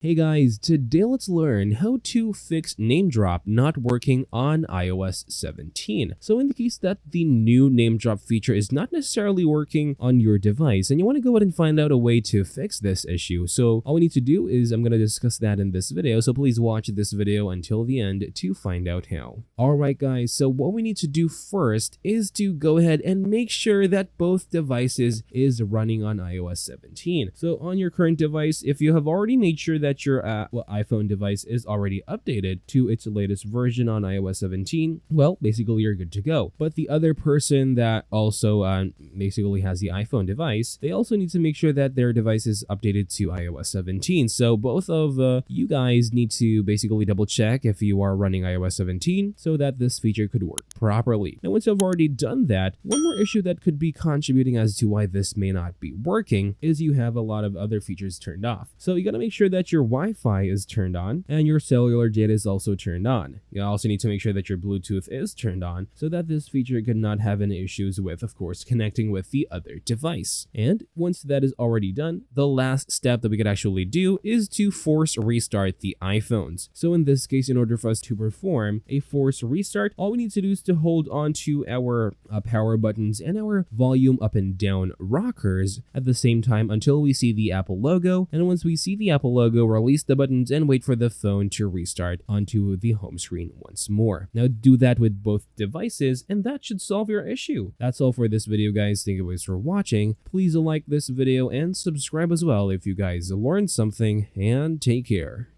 Hey guys, today let's learn how to fix NameDrop not working on iOS 17. So in the case that the new NameDrop feature is not necessarily working on your device and you want to go ahead and find out a way to fix this issue. So all we need to do is I'm going to discuss that in this video. So please watch this video until the end to find out how. Alright guys, so what we need to do first is to go ahead and make sure that both devices is running on iOS 17. So on your current device, if you have already made sure that your iPhone device is already updated to its latest version on iOS 17, well, basically you're good to go. But the other person that also basically has the iPhone device, they also need to make sure that their device is updated to iOS 17. So both of you guys need to basically double check if you are running iOS 17 so that this feature could work properly. Now, once you've already done that, one more issue that could be contributing as to why this may not be working is you have a lot of other features turned off. So you got to make sure that your Wi-Fi is turned on and your cellular data is also turned on. You also need to make sure that your Bluetooth is turned on so that this feature could not have any issues with, of course, connecting with the other device. And once that is already done, the last step that we could actually do is to force restart the iPhones. So in this case, in order for us to perform a force restart, all we need to do is to hold on to our power buttons and our volume up and down rockers at the same time until we see the Apple logo. And once we see the Apple logo, release the buttons and wait for the phone to restart onto the home screen once more. Now do that with both devices and that should solve your issue. That's all for this video, guys. Thank you guys for watching. Please like this video and subscribe as well if you guys learned something, and take care.